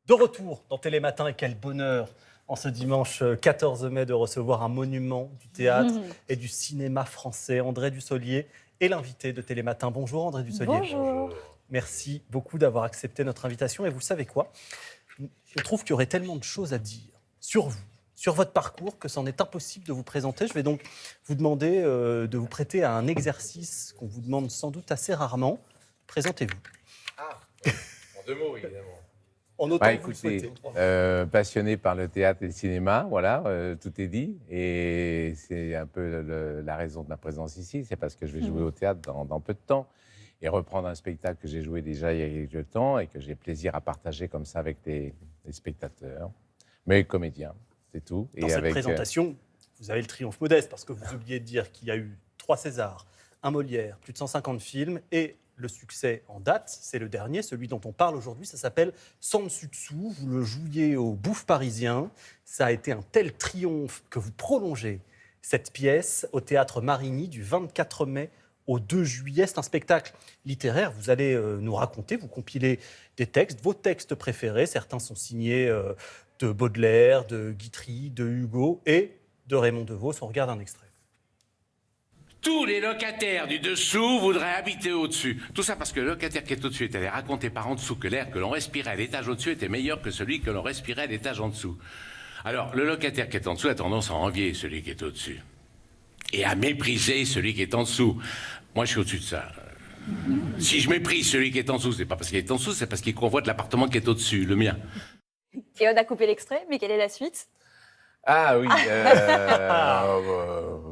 De retour dans Télématin, et quel bonheur en ce dimanche 14 mai de recevoir un monument du théâtre et du cinéma français, André Dussolier, et l'invité de Télématin. Bonjour André Dussolier. Bonjour. Merci beaucoup d'avoir accepté notre invitation. Et vous savez quoi ? Je trouve qu'il y aurait tellement de choses à dire sur vous, sur votre parcours, que c'en est impossible de vous présenter. Je vais donc vous demander de vous prêter à un exercice qu'on vous demande sans doute assez rarement. Présentez-vous. Ah, en deux mots, évidemment. En autant que vous le écoutez, souhaitez. passionné par le théâtre et le cinéma, voilà, tout est dit. Et c'est un peu la raison de ma présence ici, c'est parce que je vais jouer au théâtre dans peu de temps et reprendre un spectacle que j'ai joué déjà il y a quelques temps et que j'ai plaisir à partager comme ça avec les spectateurs, mais comédiens, c'est tout. Dans cette présentation, vous avez le triomphe modeste, parce que vous oubliez de dire qu'il y a eu 3 Césars, un Molière, plus de 150 films, et le succès en date, c'est le dernier, celui dont on parle aujourd'hui, ça s'appelle Sans dessus dessous. Vous le jouiez au Bouffe Parisien. Ça a été un tel triomphe que vous prolongez cette pièce au Théâtre Marigny du 24 mai au 2 juillet. C'est un spectacle littéraire. Vous allez nous raconter, vous compilez des textes, vos textes préférés. Certains sont signés de Baudelaire, de Guitry, de Hugo et de Raymond Devos. On regarde un extrait. Tous les locataires du dessous voudraient habiter au-dessus. Tout ça parce que le locataire qui est au-dessus est allé raconter par en dessous que l'air que l'on respirait à l'étage au-dessus était meilleur que celui que l'on respirait à l'étage en dessous. Alors, le locataire qui est en dessous a tendance à envier celui qui est au-dessus. Et à mépriser celui qui est en dessous. Moi, je suis au-dessus de ça. Si je méprise celui qui est en dessous, c'est pas parce qu'il est en dessous, c'est parce qu'il convoite l'appartement qui est au-dessus, le mien. Et on a coupé l'extrait, mais quelle est la suite ? Ah oui,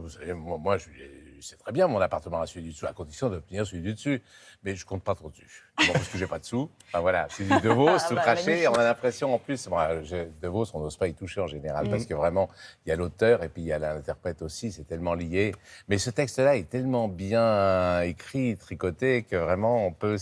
vous savez, moi c'est très bien mon appartement à celui du dessous, à condition d'obtenir celui du dessus. Mais je compte pas trop dessus. Bon, parce que j'ai pas de sous. Enfin voilà, c'est du Devos, tout craché. Magnifique. On a l'impression en plus, Devos, on n'ose pas y toucher en général, parce que vraiment, il y a l'auteur et puis il y a l'interprète aussi, c'est tellement lié. Mais ce texte-là est tellement bien écrit, tricoté, que vraiment on peut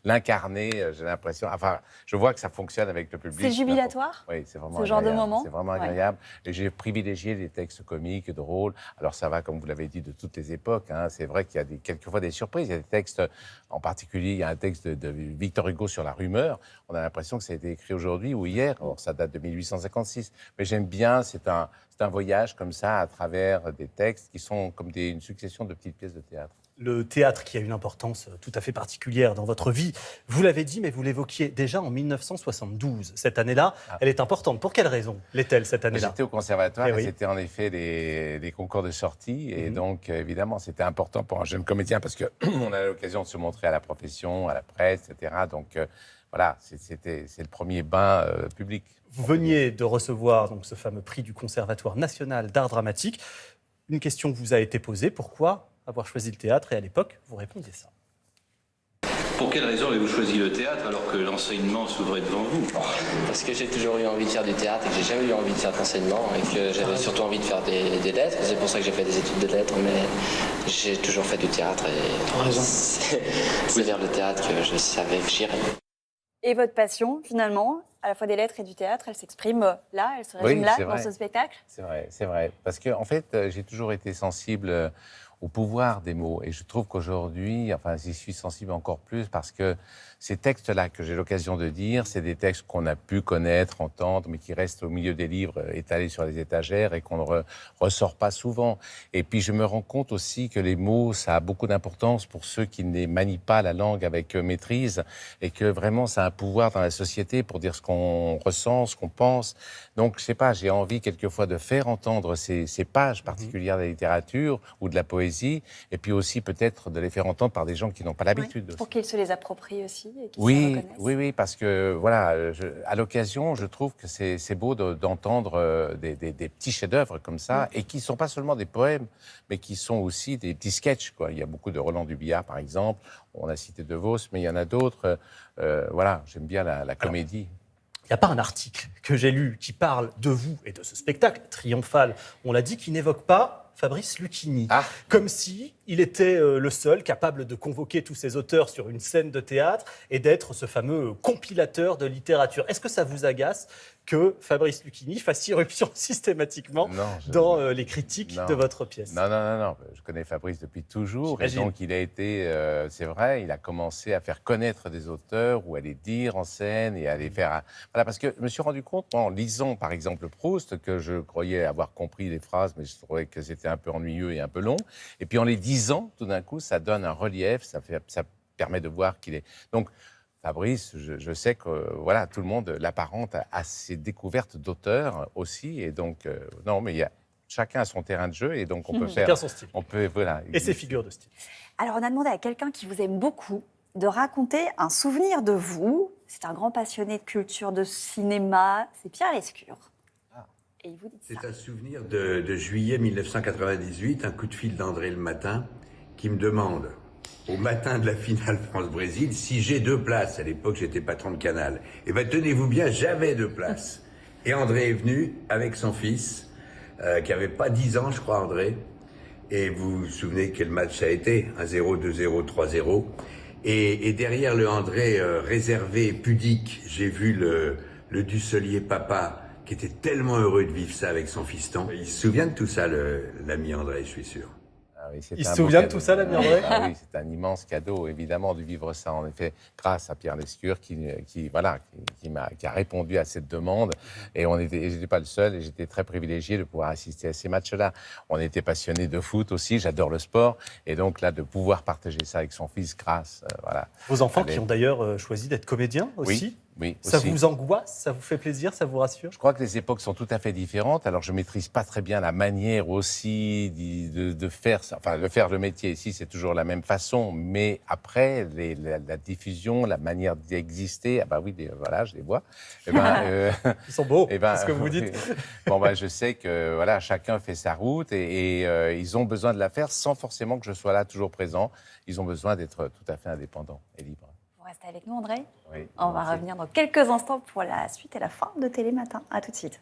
l'incarner, j'ai l'impression. Enfin, je vois que ça fonctionne avec le public. C'est jubilatoire ? Oui, c'est vraiment Ce genre de agréable. moment ? C'est vraiment agréable. Et j'ai privilégié les textes comiques, drôles. Alors ça va, comme vous l'avez dit, de toutes les époques. Hein. C'est vrai qu'il y a quelquefois des surprises. Il y a des textes, en particulier, il y a un texte de Victor Hugo sur la rumeur. On a l'impression que ça a été écrit aujourd'hui ou hier. Alors ça date de 1856. Mais j'aime bien, c'est un voyage comme ça à travers des textes qui sont comme une succession de petites pièces de théâtre. Le théâtre qui a une importance tout à fait particulière dans votre vie, vous l'avez dit, mais vous l'évoquiez déjà en 1972. Cette année-là, elle est importante. Pour quelle raison l'est-elle, cette année-là ? J'étais au conservatoire Eh et oui. c'était en effet des concours de sortie. Et donc, évidemment, c'était important pour un jeune comédien parce qu'on a l'occasion de se montrer à la profession, à la presse, etc. Donc, voilà, c'est le premier bain public. Vous veniez de recevoir donc, ce fameux prix du Conservatoire national d'art dramatique. Une question vous a été posée, pourquoi avoir choisi le théâtre ? Et à l'époque, vous répondiez ça. Pour quelle raison avez-vous choisi le théâtre alors que l'enseignement s'ouvrait devant vous ? Parce que j'ai toujours eu envie de faire du théâtre et que j'ai jamais eu envie de faire d'enseignement et que j'avais surtout envie de faire des lettres. C'est pour ça que j'ai fait des études de lettres, mais j'ai toujours fait du théâtre et c'est vers le théâtre que je savais que j'irais. Et votre passion, finalement, à la fois des lettres et du théâtre, elle s'exprime là, elle se résume là, dans ce spectacle ? C'est vrai. Parce que, en fait, j'ai toujours été sensible au pouvoir des mots. Et je trouve qu'aujourd'hui, enfin, j'y suis sensible encore plus parce que ces textes-là que j'ai l'occasion de dire, c'est des textes qu'on a pu connaître, entendre, mais qui restent au milieu des livres étalés sur les étagères et qu'on ne ressort pas souvent. Et puis, je me rends compte aussi que les mots, ça a beaucoup d'importance pour ceux qui ne manient pas la langue avec maîtrise et que vraiment, ça a un pouvoir dans la société pour dire ce qu'on ressent, ce qu'on pense. Donc, je sais pas, j'ai envie quelquefois de faire entendre ces pages particulières de la littérature ou de la poésie, et puis aussi peut-être de les faire entendre par des gens qui n'ont pas l'habitude. Pour qu'ils se les approprient aussi et qu'ils se Oui, reconnaissent. oui, parce que voilà, à l'occasion, je trouve que c'est beau d'entendre des petits chefs-d'œuvre comme ça, et qui ne sont pas seulement des poèmes, mais qui sont aussi des petits sketchs, quoi. Il y a beaucoup de Roland Dubillard, par exemple. On a cité De Vos, mais il y en a d'autres. Voilà, j'aime bien la comédie. Il n'y a pas un article que j'ai lu qui parle de vous et de ce spectacle triomphal, on l'a dit, qui n'évoque pas Fabrice Lucchini. Ah. Comme si il était le seul capable de convoquer tous ces auteurs sur une scène de théâtre et d'être ce fameux compilateur de littérature. Est-ce que ça vous agace que Fabrice Lucchini fasse irruption systématiquement dans les critiques de votre pièce? Non. Je connais Fabrice depuis toujours. Et donc, il a été, c'est vrai, il a commencé à faire connaître des auteurs ou à les dire en scène et à les faire... Voilà, parce que je me suis rendu compte, en lisant, par exemple, Proust, que je croyais avoir compris les phrases, mais je trouvais que c'était un peu ennuyeux et un peu long. Et puis, en les disant, tout d'un coup, ça donne un relief, ça permet de voir qu'il est... Donc, Fabrice, je sais que voilà, tout le monde l'apparente à ses découvertes d'auteurs aussi. Et donc, non, mais chacun a son terrain de jeu et donc on peut faire... Chacun son style. On peut, voilà, et ses figures de style. Alors, on a demandé à quelqu'un qui vous aime beaucoup de raconter un souvenir de vous. C'est un grand passionné de culture, de cinéma. C'est Pierre Lescure. Et il vous dit ça. C'est un souvenir de juillet 1998, un coup de fil d'André le matin qui me demande, au matin de la finale France-Brésil, si j'ai 2 places. À l'époque, j'étais patron de Canal. Eh bien, tenez-vous bien, j'avais 2 places. Et André est venu avec son fils, qui n'avait pas 10 ans, je crois, André. Et vous vous souvenez quel match ça a été? 1-0, 2-0, 3-0. Et derrière le André réservé et pudique, j'ai vu le Dusselier papa, qui était tellement heureux de vivre ça avec son fiston. Il se souvient de tout ça, l'ami André, je suis sûr. Ah oui, il se souvient de tout ça, l'ami André? Ah oui, c'est un immense cadeau, évidemment, de vivre ça, en effet, grâce à Pierre Lescure, qui a répondu à cette demande. Et je n'étais pas le seul, et j'étais très privilégié de pouvoir assister à ces matchs-là. On était passionnés de foot aussi, j'adore le sport, et donc là, de pouvoir partager ça avec son fils, grâce, voilà. Vos enfants qui ont d'ailleurs choisi d'être comédiens aussi? Oui, ça aussi. vous angoisse? Ça vous fait plaisir? Ça vous rassure? Je crois que les époques sont tout à fait différentes. Alors, je ne maîtrise pas très bien la manière aussi de faire ça. Enfin, de faire le métier ici, c'est toujours la même façon. Mais après, la diffusion, la manière d'exister, ah bah oui, voilà, je les vois. Ils sont beaux, c'est ce que vous dites. Bon, je sais que voilà, chacun fait sa route et ils ont besoin de la faire sans forcément que je sois là toujours présent. Ils ont besoin d'être tout à fait indépendants et libres. Restez avec nous, André. Oui, on va revenir dans quelques instants pour la suite et la fin de Télématin. À tout de suite.